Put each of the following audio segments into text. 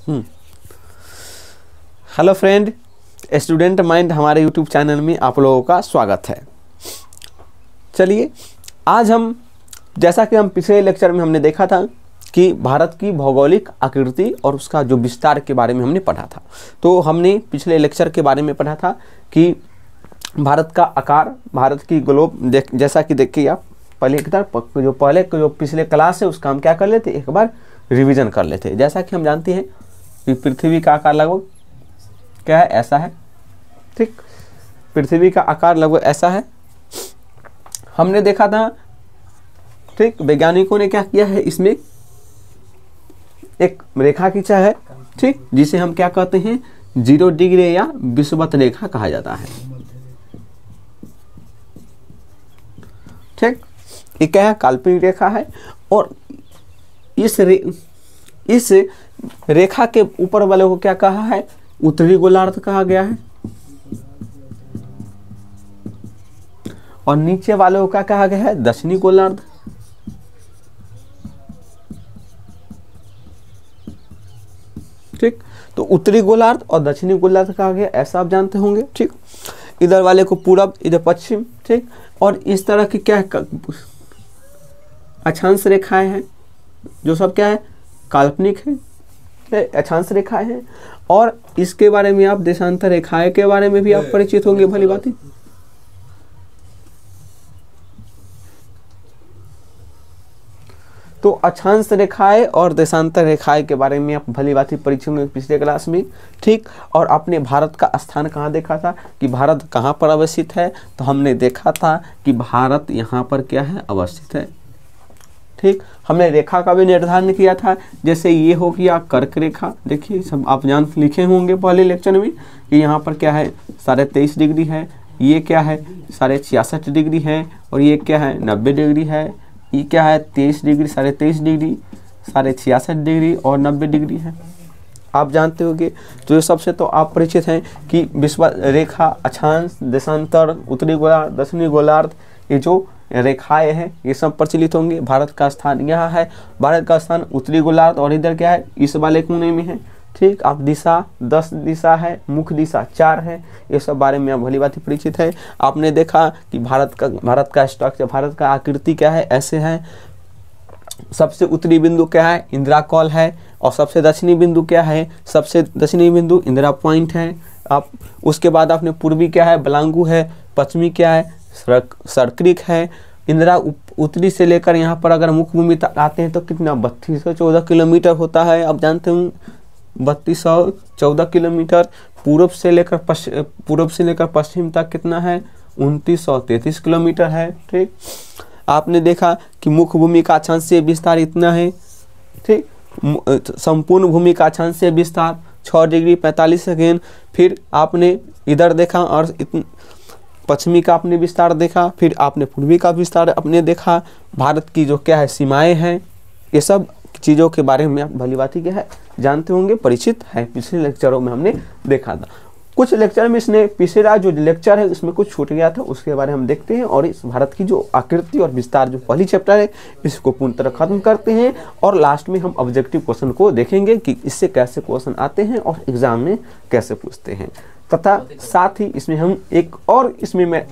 Hello friend, student mind हमारे YouTube channel में आप लोगों का स्वागत है। चलिए आज हम, जैसा कि हम पिछले लेक्चर में हमने देखा था कि भारत की भौगोलिक आकृति और उसका जो विस्तार के बारे में हमने पढ़ा था। तो हमने पिछले लेक्चर के बारे में पढ़ा था कि भारत का आकार, भारत की ग्लोब, जैसा कि देखिए आप पहले की तरफ जो पिछले क्लास है उसका हम क्या कर लेते, एक बार रिवीजन कर लेते। जैसा कि हम जानते हैं कि पृथ्वी का आकार लगभग क्या है, ऐसा है। ठीक, पृथ्वी का आकार लगभग ऐसा है, हमने देखा था। ठीक, वैज्ञानिकों ने क्या किया है, इसमें एक रेखा खींचा है, ठीक, जिसे हम क्या कहते हैं, 0 डिग्री या विषुवत रेखा कहा जाता है। ठीक, ये क्या है, काल्पनिक रेखा है। और इस रेखा के ऊपर वाले को क्या कहा है, उत्तरी गोलार्ध कहा गया है, और नीचे वाले को क्या कहा गया है, दक्षिणी गोलार्ध। ठीक, तो उत्तरी गोलार्ध और दक्षिणी गोलार्ध कहा गया, ऐसा आप जानते होंगे। ठीक, इधर वाले को पूरब, इधर पश्चिम। ठीक, और इस तरह की क्या है, अक्षांश रेखाएं हैं, जो सब क्या है, काल्पनिक है, अक्षांश रेखाएं हैं। और इसके बारे में आप देशांतर रेखाएं के बारे में भी आप परिचित होंगे, भली बात है। तो अक्षांश रेखाएं और देशांतर रेखाएं के बारे में आप भली बात ही परिचित होंगे पिछले क्लास में। ठीक, और अपने भारत का स्थान कहाँ देखा था कि भारत कहाँ पर अवस्थित है, तो हमने देखा था कि भारत यहाँ पर क्या है, अवस्थित है। ठीक, हमने रेखा का भी निर्धारण किया था, जैसे ये हो गया कर्क रेखा। देखिए सब आप लिखे होंगे पहले लेक्चर में कि यहाँ पर क्या है, 23.5 डिग्री है, ये क्या है, 66.5 डिग्री है, और ये क्या है, 90 डिग्री है, ये क्या है, 23 डिग्री, 23.5 डिग्री, 66.5 डिग्री और 90 डिग्री है, आप जानते होंगे। तो ये सबसे तो आप परिचित हैं कि विश्व रेखा, अक्षांश, देशांतर, उत्तरी गोलार्ध, दक्षिणी गोलार्ध, ये जो रेखाएं हैं ये सब प्रचलित होंगे। भारत का स्थान यहाँ है, भारत का स्थान उत्तरी गोलार्ध, और इधर क्या है, इस वाले कोने में है। ठीक, आप दिशा 10 दिशा है, मुख्य दिशा 4 है, ये सब बारे में आप भली बात ही परिचित है। आपने देखा कि भारत का स्ट्रक्चर, भारत का आकृति क्या है, ऐसे है। सबसे उत्तरी बिंदु क्या है, इंदिरा कॉल है, और सबसे दक्षिणी बिंदु क्या है, सबसे दक्षिणी बिंदु इंदिरा पॉइंट है। आप उसके बाद आपने पूर्वी क्या है, बलांगू है, पश्चिमी क्या है, सर्क्रिक है। इंदिरा उत्तरी से लेकर यहाँ पर अगर मुख्य भूमि तक आते हैं तो कितना 3214 किलोमीटर होता है, आप जानते हो 3214 किलोमीटर। पूर्व से लेकर पश्चिम तक कितना है, 2933 किलोमीटर है। ठीक, आपने देखा कि मुख्य भूमि का अक्षांशीय विस्तार इतना है। ठीक, संपूर्ण भूमि का अक्षांशीय विस्तार 6 डिग्री 45 सेकेंड। फिर आपने इधर देखा और पश्चिमी का आपने विस्तार देखा, फिर आपने पूर्वी का विस्तार आपने देखा। भारत की जो क्या है, सीमाएं हैं, ये सब चीज़ों के बारे में आप भली बात ही क्या है, जानते होंगे, परिचित है। पिछले लेक्चरों में हमने देखा था। कुछ लेक्चर में इसने पिछला जो लेक्चर है उसमें कुछ छूट गया था, उसके बारे में हम देखते हैं। और इस भारत की जो आकृति और विस्तार जो पहली चैप्टर है इसको पूर्ण तरह खत्म करते हैं, और लास्ट में हम ऑब्जेक्टिव क्वेश्चन को देखेंगे कि इससे कैसे क्वेश्चन आते हैं और एग्जाम में कैसे पूछते हैं। तथा साथ ही इसमें हम एक और इसमें मैं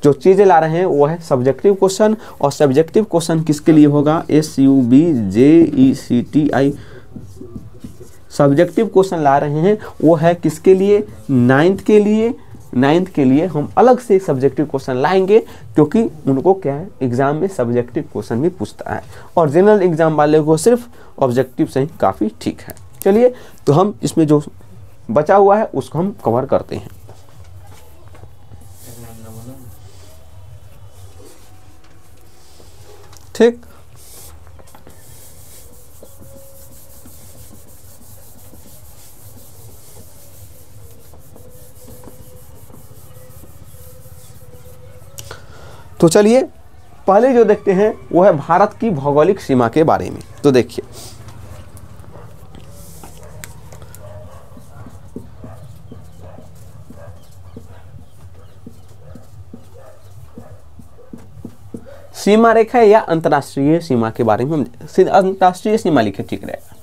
जो चीज़ें ला रहे हैं वो है सब्जेक्टिव क्वेश्चन। और सब्जेक्टिव क्वेश्चन किसके लिए होगा, SUBJECTI सब्जेक्टिव क्वेश्चन ला रहे हैं, वो है किसके लिए, 9th के लिए। 9th के लिए हम अलग से सब्जेक्टिव क्वेश्चन लाएंगे, क्योंकि उनको क्या है, एग्जाम में सब्जेक्टिव क्वेश्चन भी पूछता है, और जनरल एग्जाम वाले को सिर्फ ऑब्जेक्टिव से ही काफ़ी ठीक है। चलिए तो हम इसमें जो बचा हुआ है उसको हम कवर करते हैं। ठीक, तो चलिए पहले जो देखते हैं वो है भारत की भौगोलिक सीमा के बारे में। तो देखिए सीमा रेखा या अंतर्राष्ट्रीय सीमा के बारे में हम अंतर्राष्ट्रीय सीमा लिखे ठीक रहेगा।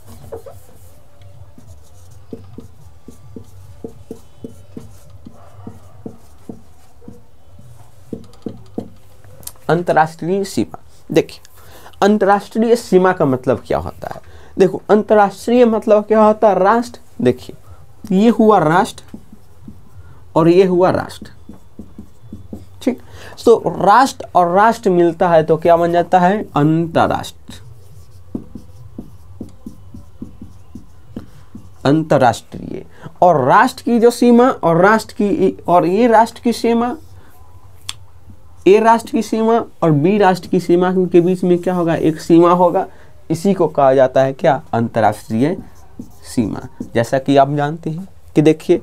अंतर्राष्ट्रीय सीमा। देखिए अंतर्राष्ट्रीय सीमा का मतलब क्या होता है, देखो अंतर्राष्ट्रीय मतलब क्या होता है, राष्ट्र। देखिए ये हुआ राष्ट्र और ये हुआ राष्ट्र, ठीक। तो राष्ट्र और राष्ट्र मिलता है तो क्या बन जाता है, अंतर्राष्ट्र, अंतर्राष्ट्रीय। और राष्ट्र की जो सीमा और राष्ट्र की और ये राष्ट्र की सीमा, ए राष्ट्र की सीमा और बी राष्ट्र की सीमा के बीच में क्या होगा, एक सीमा होगा। इसी को कहा जाता है क्या, अंतर्राष्ट्रीय सीमा। जैसा कि आप जानते हैं कि देखिए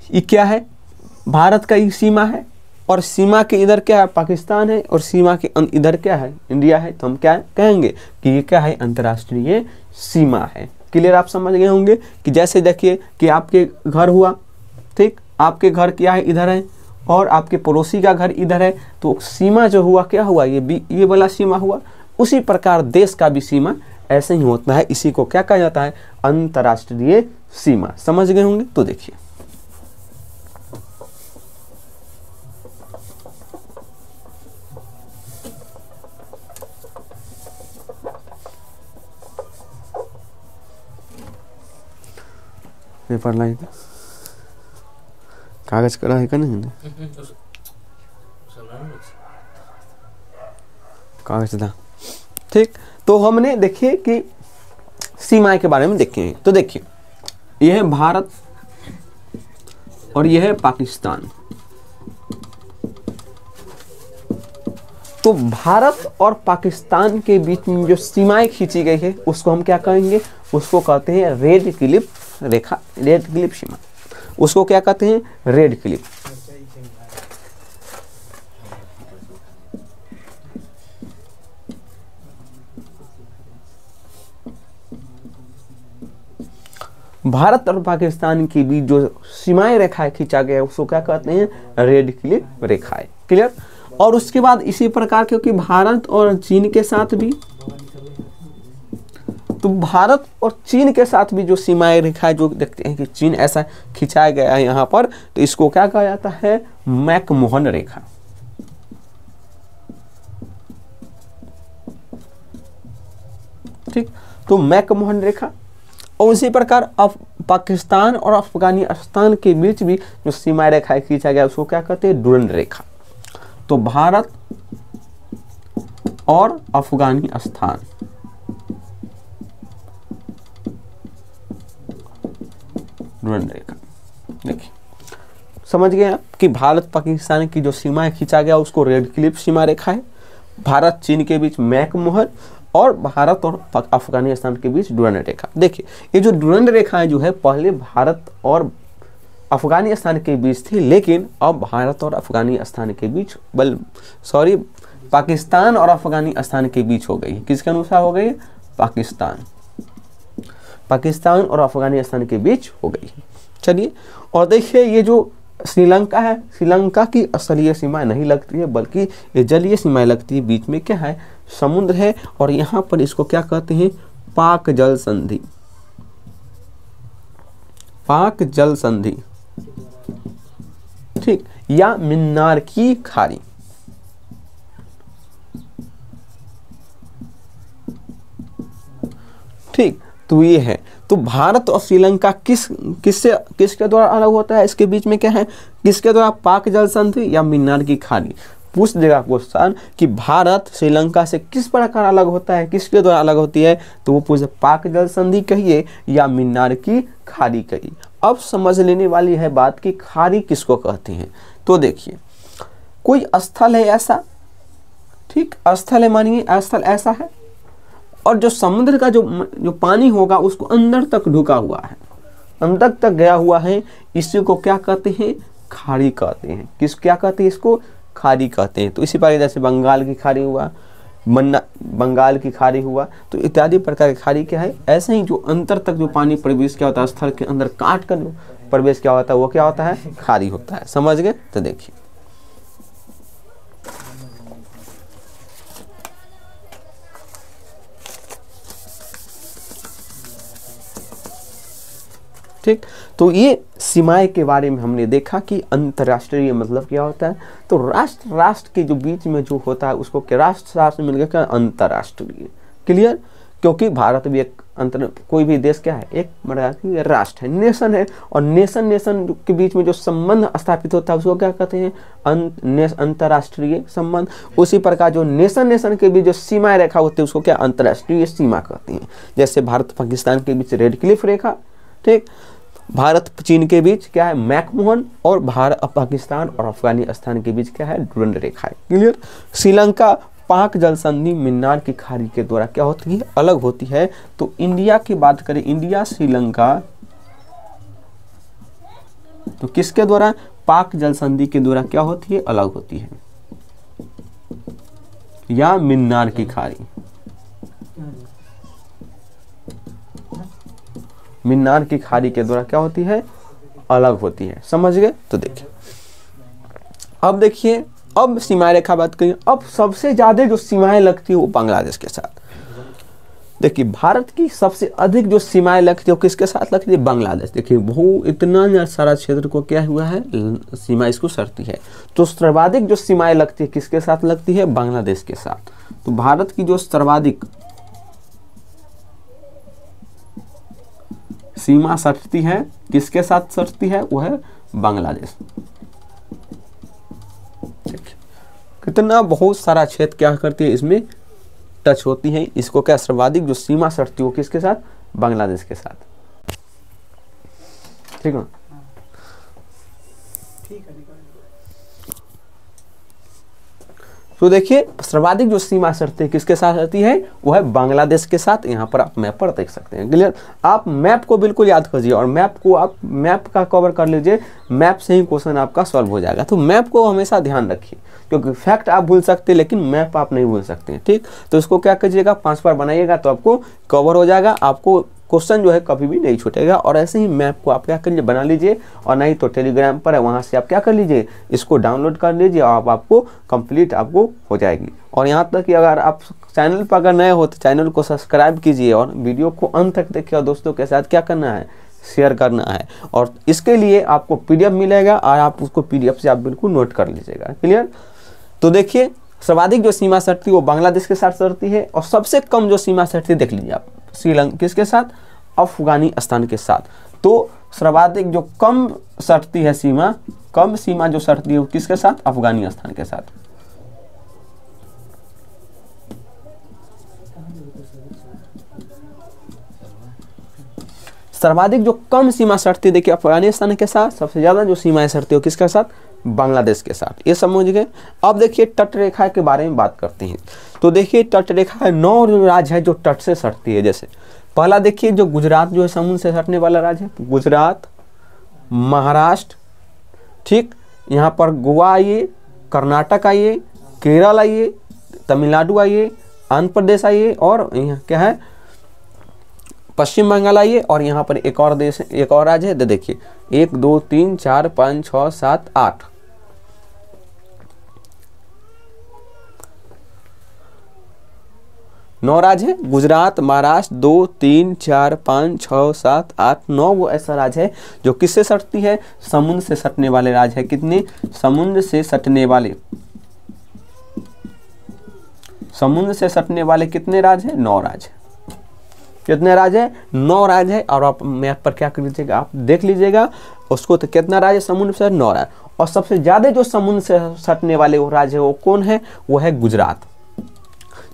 ये क्या है, भारत का ये सीमा है और सीमा के इधर क्या है, पाकिस्तान है, और सीमा के इधर क्या है, इंडिया है। तो हम क्या कहेंगे कि ये क्या है, अंतर्राष्ट्रीय सीमा है। क्लियर, आप समझ गए होंगे कि जैसे देखिए कि आपके घर हुआ, ठीक, आपके घर क्या है, इधर है, और आपके पड़ोसी का घर इधर है, तो सीमा जो हुआ क्या हुआ, ये वाला सीमा हुआ। उसी प्रकार देश का भी सीमा ऐसे ही होता है, इसी को क्या कहा जाता है, अंतर्राष्ट्रीय सीमा। समझ गए होंगे। तो देखिए पेपर लाइन कागज करा है का नहीं, कागज था, ठीक। तो हमने देखिए कि सीमा के बारे में देखे। तो देखिए यह है भारत और यह है पाकिस्तान। तो भारत और पाकिस्तान के बीच में जो सीमाएं खींची गई है उसको हम क्या कहेंगे, उसको कहते हैं रेड क्लिफ रेखा, रेड क्लिफ सीमा। उसको क्या कहते हैं, रेड क्लिफ। भारत और पाकिस्तान के बीच जो सीमाएं रेखाएं खींचा गया है उसको क्या कहते हैं, रेड क्लिफ रेखाएं। क्लियर। और उसके बाद इसी प्रकार क्योंकि भारत और चीन के साथ भी, तो भारत और चीन के साथ भी जो सीमाएं रेखाएं जो देखते हैं कि चीन ऐसा खिंचाया गया है यहाँ पर, तो इसको क्या कहा जाता है, मैकमोहन रेखा। ठीक, तो मैकमोहन रेखा। और उसी प्रकार अब पाकिस्तान और अफगानिस्तान के बीच भी जो सीमा रेखाएं खींचा गया उसको क्या कहते हैं, डुरंड रेखा। तो भारत और अफगानिस्तान, डुरंड रेखा। देखिए समझ गए आप कि भारत पाकिस्तान की जो सीमाएं खींचा गया उसको रेड क्लिफ सीमा रेखा है। भारत चीन के बीच मैकमोहन और भारत और अफगानिस्तान के बीच डुरंड रेखा। देखिए ये जो डुरंड रेखाएं जो है पहले भारत और अफगानिस्तान के बीच थी, लेकिन अब भारत और अफगानिस्तान के बीच पाकिस्तान और अफगानिस्तान के बीच हो गई। किसके अनुसार हो गई, पाकिस्तान और अफगानिस्तान के बीच हो गई। चलिए और देखिए ये जो श्रीलंका है, श्रीलंका की असलीय सीमा नहीं लगती है बल्कि ये जलीय सीमाएं लगती है। बीच में क्या है, समुद्र है, और यहाँ पर इसको क्या कहते हैं, पाक जल संधि। पाक जल संधि, ठीक, या मिन्नार की खाड़ी। ठीक, तो ये है। तो भारत और श्रीलंका किसके द्वारा अलग होता है, इसके बीच में क्या है, किसके द्वारा, पाक जल संधि या मिन्नार की खाड़ी। पूछ देगा क्वेश्चन कि भारत श्रीलंका से किस प्रकार अलग होता है, किसके द्वारा अलग होती है, तो वो पूछे पाक जल संधि कहिए या मिन्नार की खाड़ी कहिए। अब समझ लेने वाली है बात कि खाड़ी किसको कहते हैं। तो देखिए कोई स्थल है ऐसा, ठीक, स्थल है, मानिए स्थल ऐसा है और जो समुद्र का जो पानी होगा उसको अंदर तक ढुका हुआ है, अंदर तक गया हुआ है, इसी को क्या कहते हैं, खाड़ी कहते हैं। क्या कहते हैं, इसको खाड़ी कहते हैं। तो इसी प्रकार जैसे बंगाल की खाड़ी हुआ, बंगाल की खाड़ी हुआ, तो इत्यादि प्रकार की खाड़ी क्या है, ऐसे ही जो अंतर तक जो पानी प्रवेश क्या होता है, स्थल के अंदर काट कर प्रवेश क्या होता है, वो क्या होता है, खाड़ी होता है। समझ गए। तो देखिए ठीक, तो ये सीमाएं के बारे में हमने देखा कि अंतर्राष्ट्रीय मतलब क्या होता है। तो राष्ट्र राष्ट्र के जो बीच में जो होता है उसको क्या राष्ट्र राष्ट्र मिलकर क्या अंतर्राष्ट्रीय। क्लियर, क्योंकि भारत भी एक कोई भी देश क्या है, एक मतलब राष्ट्र है, नेशन है, और नेशन नेशन के बीच में जो संबंध स्थापित होता है उसको क्या कहते हैं, अंतर्राष्ट्रीय संबंध। उसी प्रकार जो नेशन नेशन के बीच जो सीमा रेखा होती है उसको क्या अंतर्राष्ट्रीय सीमा कहते हैं। जैसे भारत पाकिस्तान के बीच रेड क्लिफ रेखा, ठीक, भारत चीन के बीच क्या है मैकमोहन, और भारत पाकिस्तान और अफगानिस्तान के बीच क्या है ड्वेंड रेखा है। क्लियर, श्रीलंका पाक जल संधि मिन्नार की खाड़ी के द्वारा क्या होती है, अलग होती है। तो इंडिया की बात करें, इंडिया श्रीलंका तो किसके द्वारा, पाक जल संधि के द्वारा क्या होती है, अलग होती है, या मिन्नार की खाड़ी, मिन्नार की खाड़ी के द्वारा क्या होती है, अलग होती है। समझ गए। तो देखिए अब देखिए, अब सीमा रेखा बात करिए। अब सबसे ज्यादा जो सीमाएं लगती है वो बांग्लादेश के साथ। देखिए भारत की सबसे अधिक जो सीमाएं लगती है वो किसके साथ लगती है, बांग्लादेश। देखिए वो इतना सारा क्षेत्र को क्या हुआ है, सीमा इसको सटती है। तो सर्वाधिक जो सीमाएं लगती है किसके साथ लगती है, बांग्लादेश के साथ। तो भारत की जो सर्वाधिक सीमा सटती है किसके साथ सटती है, वो है बांग्लादेश। कितना बहुत सारा क्षेत्र क्या करती है, इसमें टच होती है। इसको क्या सर्वाधिक जो सीमा सटती है वो किसके साथ, बांग्लादेश के साथ। ठीक है, तो देखिए सर्वाधिक जो सीमा सटती है किसके साथ रहती है, वो है बांग्लादेश के साथ। यहाँ पर आप मैप पर देख सकते हैं। क्लियर, आप मैप को बिल्कुल याद कीजिए और मैप को आप मैप का कवर कर लीजिए, मैप से ही क्वेश्चन आपका सॉल्व हो जाएगा। तो मैप को हमेशा ध्यान रखिए, क्योंकि फैक्ट आप भूल सकते हैं लेकिन मैप आप नहीं भूल सकते हैं। ठीक, तो इसको क्या कीजिएगा, 5 बार बनाइएगा तो आपको कवर हो जाएगा, आपको क्वेश्चन जो है कभी भी नहीं छूटेगा। और ऐसे ही मैप को आप क्या कर लीजिए, बना लीजिए, और नहीं तो टेलीग्राम पर है वहाँ से आप क्या कर लीजिए, इसको डाउनलोड कर लीजिए और आपको कंप्लीट आपको हो जाएगी। और यहाँ तक कि अगर आप चैनल पर अगर नए हो तो चैनल को सब्सक्राइब कीजिए और वीडियो को अंत तक देखिए, और दोस्तों के साथ क्या करना है, शेयर करना है। और इसके लिए आपको PDF मिलेगा और आप उसको PDF से आप बिल्कुल नोट कर लीजिएगा। क्लियर, तो देखिए सर्वाधिक जो सीमा सटती है वो बांग्लादेश के साथ सटती है, और सबसे कम जो सीमा सटती है देख लीजिए आप, श्रीलंका किसके साथ, अफगानिस्तान के साथ। तो सर्वाधिक जो कम सटती है सीमा, कम सीमा जो सटती है वो किसके साथ, अफगानिस्तान के साथ। सर्वाधिक जो कम सीमा सटती है देखिए अफगानिस्तान के साथ, सबसे ज्यादा जो सीमाएं सटती है किसके साथ, बांग्लादेश के साथ। ये समझ गए। अब देखिए तट रेखा के बारे में बात करते हैं। तो देखिए तट रेखा 9 राज्य है जो तट से सटती है। जैसे पहला देखिए जो गुजरात जो है समुद्र से सटने वाला राज्य है, गुजरात, महाराष्ट्र, ठीक, यहाँ पर गोवा आइए, कर्नाटक आइए, केरल आइए, तमिलनाडु आइए, आंध्र प्रदेश आइए, और यहाँ क्या है पश्चिम बंगाल आइए, और यहाँ पर एक और देश, एक और राज्य है। देखिए 1 2 3 4 5 6 7 8 9 राज्य है। गुजरात, महाराष्ट्र 2 3 4 5 6 7 8 9 वो ऐसा राज्य है जो किससे सटती है, समुद्र से सटने वाले राज्य है। कितने, समुद्र से सटने वाले, समुद्र से सटने वाले कितने राज्य है, 9 राज्य। कितने राज्य है, 9 राज्य है। और आप मैप पर क्या कर लीजिएगा, आप देख लीजिएगा उसको, तो कितना राज्य समुद्र से, 9 राज्य। और सबसे ज्यादा जो समुद्र से सटने वाले वो राज्य है वो कौन है, वो है गुजरात।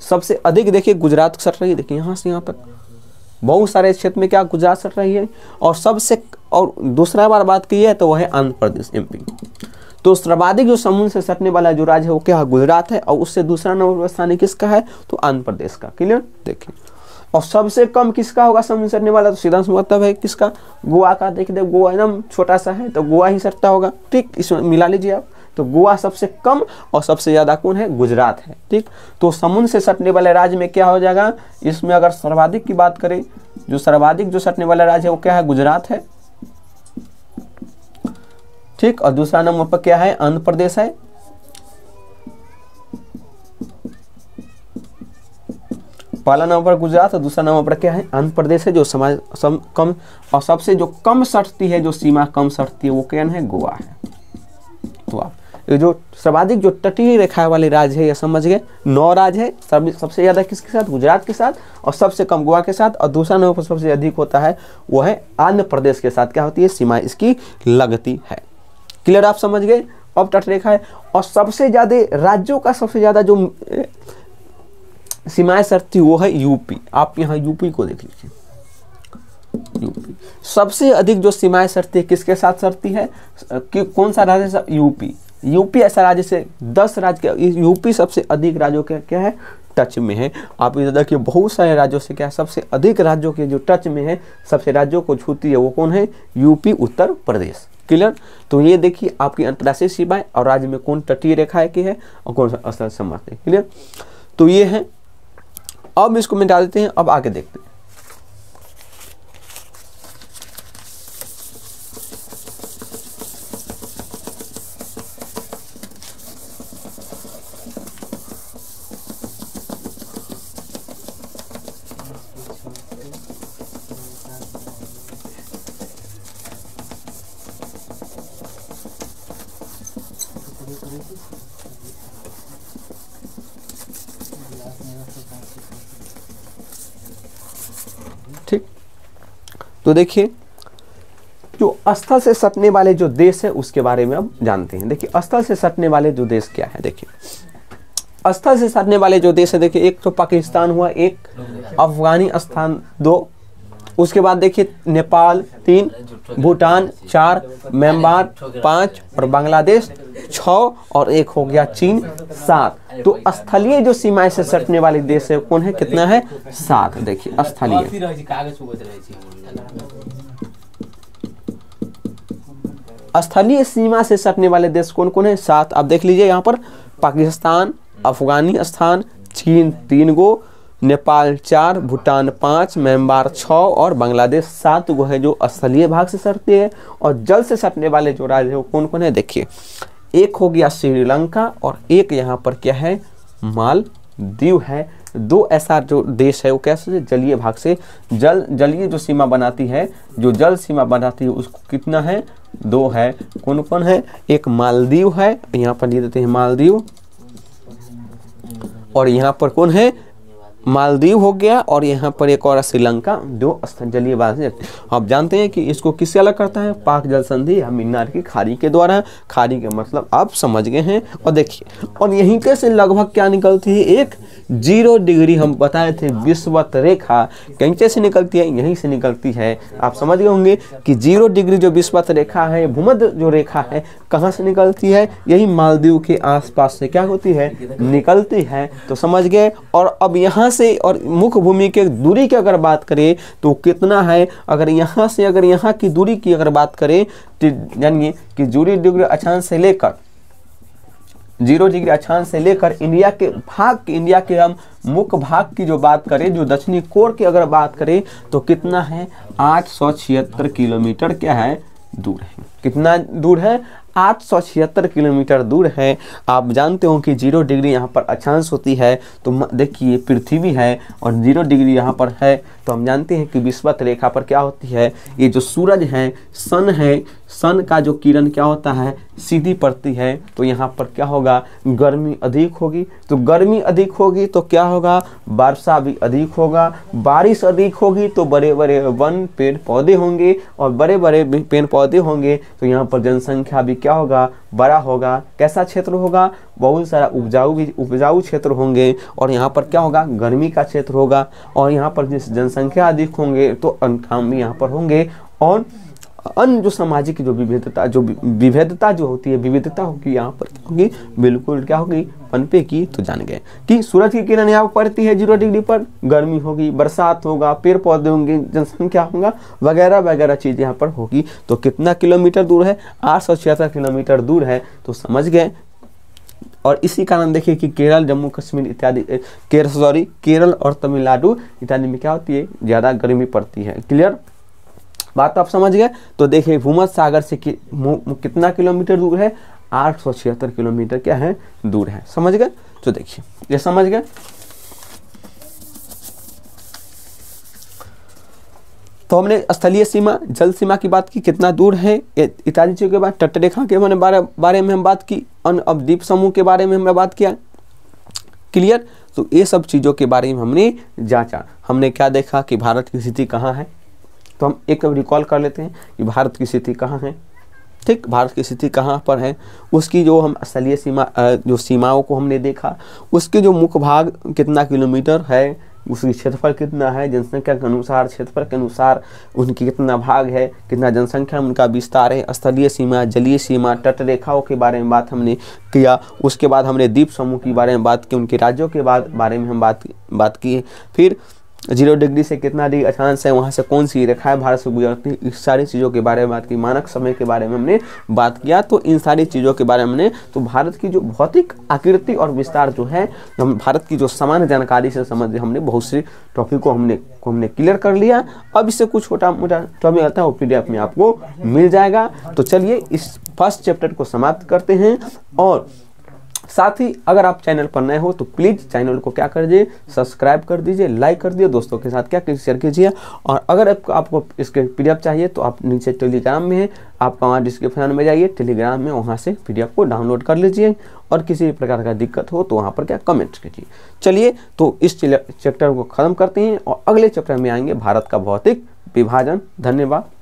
सबसे अधिक देखिए गुजरात सट रही है। देखिए यहाँ से यहाँ तक बहुत सारे क्षेत्र में क्या गुजरात सट रही है। और सबसे, और दूसरा बार बात की है तो वह है आंध्र प्रदेश, MP। तो सर्वाधिक जो समुद्र से सटने वाला जो राज्य है वो क्या है, गुजरात है। और उससे दूसरा नंबर स्थान किसका है, तो आंध्र प्रदेश का। क्लियर, देखिए। और सबसे कम किसका होगा समुद्र से सटने वाला, तो सीधा मतलब है किसका, गोवा का। देखिए गोवा एकदम छोटा सा है तो गोवा ही सटता होगा। ठीक, इसमें मिला लीजिए आप, तो गोवा सबसे कम और सबसे ज्यादा कौन है, गुजरात है। ठीक, तो समुद्र से सटने वाले राज्य में क्या हो जाएगा, इसमें अगर सर्वाधिक की बात करें, जो सर्वाधिक जो सटने वाला राज्य है वो क्या है, गुजरात है। ठीक, और दूसरा नंबर पर क्या है, आंध्र प्रदेश है। पहला नंबर पर गुजरात और दूसरा नंबर पर क्या है, आंध्र प्रदेश है, जो कम और सबसे जो कम सटती है, जो सीमा कम सटती है, वो क्या है, गोवा है। तो आप ये जो सर्वाधिक जो तटीय रेखा वाले राज्य है, ये समझ गए, 9 राज्य है। सबसे ज़्यादा किसके साथ, गुजरात के साथ, और सबसे कम गोवा के साथ, और दूसरा नंबर पर सबसे अधिक होता है वो है आंध्र प्रदेश के साथ क्या होती है, सीमा इसकी लगती है। क्लियर, आप समझ गए। अब तट रेखा है, और सबसे ज़्यादा राज्यों का सबसे ज़्यादा जो सीमाएं सटती वो है यूपी। आप यहाँ यूपी को देख लीजिए, यूपी सबसे अधिक जो सीमाएं सटती है किसके साथ सटती है, कि कौन सा राज्य है, यूपी। यूपी ऐसा राज्य से 10 राज्य के, यूपी सबसे अधिक राज्यों के क्या है, टच में है। आप इधर देखिए बहुत सारे राज्यों से क्या है, सबसे अधिक राज्यों के जो टच में है, सबसे राज्यों को छूती है, वो कौन है, यूपी, उत्तर प्रदेश। क्लियर। तो ये देखिए आपकी अंतर्राष्ट्रीय सीमाएं और राज्य में कौन तटीय रेखाएं की है और कौन सा स्थल सीमा है। क्लियर। तो ये है, अब इसको मिटा देते हैं, अब आगे देखते हैं। ठीक, तो देखिए जो स्थल से सटने वाले जो देश है उसके बारे में अब जानते हैं। देखिए स्थल से सटने वाले जो देश क्या है, देखिए स्थल से सटने वाले जो देश है, देखिए एक तो पाकिस्तान हुआ, एक अफगानिस्तान 2, उसके बाद देखिए नेपाल 3, भूटान 4, म्यांमार 5 और बांग्लादेश 6 और एक हो गया चीन 7। तो स्थलीय जो सीमाएं से सटने वाले देश है कौन है, कितना है, 7। देखिए स्थलीय सीमा से सटने वाले देश कौन कौन है, 7। आप देख लीजिए यहाँ पर पाकिस्तान, अफगानिस्तान, चीन 3 गो, नेपाल 4, भूटान 5, म्यांमार 6 और बांग्लादेश 7 गो है जो स्थलीय भाग से सटते हैं। और जल से सटने वाले जो राज्य है वो कौन कौन है, देखिए एक हो गया श्रीलंका और एक यहाँ पर क्या है, मालदीव है। 2 ऐसा जो देश है वो कैसे जलीय भाग से, जलीय जो सीमा बनाती है, जो जल सीमा बनाती है उसको कितना है, 2 है। कौन कौन है, एक मालदीव है, यहाँ पर लिख देते हैं मालदीव, और यहाँ पर कौन है, मालदीव हो गया, और यहाँ पर एक और श्रीलंका। 2 जलीय भाग से आप जानते हैं कि इसको किससे अलग करता है, पाक जल संधि या मिन्नार की खाड़ी के द्वारा। खाड़ी के मतलब आप समझ गए हैं। और देखिए, और यहीं के से लगभग क्या निकलती है, एक 0 डिग्री हम बताए थे विषुवत रेखा कहीं से निकलती है, यहीं से निकलती है। आप समझ गए होंगे कि 0 डिग्री जो विषुवत रेखा है, भूमध्य जो रेखा है, कहाँ से निकलती है, यही मालदीव के आसपास से क्या होती है, निकलती है। तो समझ गए। और अब यहाँ से और मुख्य भूमि के दूरी की अगर बात करें तो कितना है, अगर यहाँ से अगर यहाँ की दूरी की अगर बात करें तो जानिए कि 0 डिग्री अक्षांश से लेकर 0 डिग्री अक्षांश से लेकर इंडिया के हम मुख्य भाग की जो बात करें, जो दक्षिणी कोण की अगर बात करें तो कितना है, 876 किलोमीटर क्या है, दूर है। कितना दूर है, 876 किलोमीटर दूर है। आप जानते हो कि 0 डिग्री यहाँ पर अक्षांश होती है, तो देखिए पृथ्वी है और 0 डिग्री यहाँ पर है, तो हम जानते हैं कि विषुवत रेखा पर क्या होती है, ये जो सूरज है, सन का जो किरण क्या होता है, सीधी पड़ती है। तो यहाँ पर क्या होगा, गर्मी अधिक होगी। तो गर्मी अधिक होगी तो क्या होगा, वर्षा भी अधिक होगा। बारिश अधिक होगी तो बड़े बड़े वन पेड़ पौधे होंगे, और बड़े बड़े पेड़ पौधे होंगे तो यहाँ पर जनसंख्या भी क्या होगा, बड़ा होगा। कैसा क्षेत्र होगा, बहुत सारा उपजाऊ क्षेत्र होंगे, और यहाँ पर क्या होगा, गर्मी का क्षेत्र होगा। और यहाँ पर जिस जनसंख्या अधिक होंगे तो काम भी यहाँ पर होंगे, और अन्य जो सामाजिक जो विविधता जो होती है, विविधता होगी यहाँ पर होगी, बिल्कुल क्या होगी, पनपे की। तो जान गए कि सूरज की किरण यहाँ पड़ती है 0 डिग्री पर, गर्मी होगी, बरसात होगा, पेड़ पौधे होंगे, जनसंख्या होगा, वगैरह वगैरह चीज़ यहाँ पर होगी। तो कितना किलोमीटर दूर है, 876 किलोमीटर दूर है। तो समझ गए। और इसी कारण देखिए कि केरल, जम्मू कश्मीर इत्यादि, केरल और तमिलनाडु इत्यादि में क्या होती है, ज़्यादा गर्मी पड़ती है। क्लियर, बात आप समझ गए। तो देखिए भूमध्य सागर से कितना किलोमीटर दूर है, 876 किलोमीटर क्या है, दूर है। समझ गए। तो देखिए ये समझ गए। तो हमने स्थलीय सीमा, जल सीमा की बात की, कितना दूर है इत्यादि चीज़ों के बाद, तटरेखा के बारे में हम बात की, अब द्वीप समूह के बारे में हमने बात किया। क्लियर। तो ये सब चीज़ों के बारे में हमने जांचा। हमने क्या देखा कि भारत की स्थिति कहाँ है, तो हम एक रिकॉल कर लेते हैं कि भारत की स्थिति कहाँ है। ठीक, भारत की स्थिति कहाँ पर है, उसकी जो हम स्थलीय सीमा, जो सीमाओं को हमने देखा, उसके जो मुख्य भाग कितना किलोमीटर है, उसकी क्षेत्रफल कितना है, जनसंख्या के अनुसार, क्षेत्रफल के अनुसार उनकी कितना भाग है, कितना जनसंख्या, उनका विस्तार है, स्थलीय सीमा, जलीय सीमा, तटरेखाओं के बारे में बात हमने किया। उसके बाद हमने द्वीप समूह के बारे में बात की, उनके राज्यों के बारे में हम बात की। फिर 0 डिग्री से कितना डिग्री अक्षांश है, वहाँ से कौन सी रेखाएं भारत से गुजरती, इस सारी चीज़ों के बारे में बात की। मानक समय के बारे में हमने बात किया। तो इन सारी चीज़ों के बारे में हमने, तो भारत की जो भौतिक आकृति और विस्तार जो है, हम भारत की जो सामान्य जानकारी से समझ, हमने बहुत सी टॉपिक को हमने क्लियर कर लिया। अब इससे कुछ छोटा मोटा टॉपिक आता है, वो PDF में आपको मिल जाएगा। तो चलिए इस फर्स्ट चैप्टर को समाप्त करते हैं। और साथ ही अगर आप चैनल पर नए हो तो प्लीज़ चैनल को क्या कर दीजिए, सब्सक्राइब कर दीजिए, लाइक कर दीजिए, दोस्तों के साथ क्या शेयर कीजिए। और अगर आपको इसके PDF चाहिए तो आप नीचे टेलीग्राम में है, आप वहाँ डिस्क्रिप्शन में जाइए, टेलीग्राम में वहाँ से PDF को डाउनलोड कर लीजिए। और किसी प्रकार का दिक्कत हो तो वहाँ पर क्या कमेंट कीजिए। चलिए तो इस चैप्टर को ख़त्म करते हैं और अगले चैप्टर में आएंगे भारत का भौतिक विभाजन। धन्यवाद।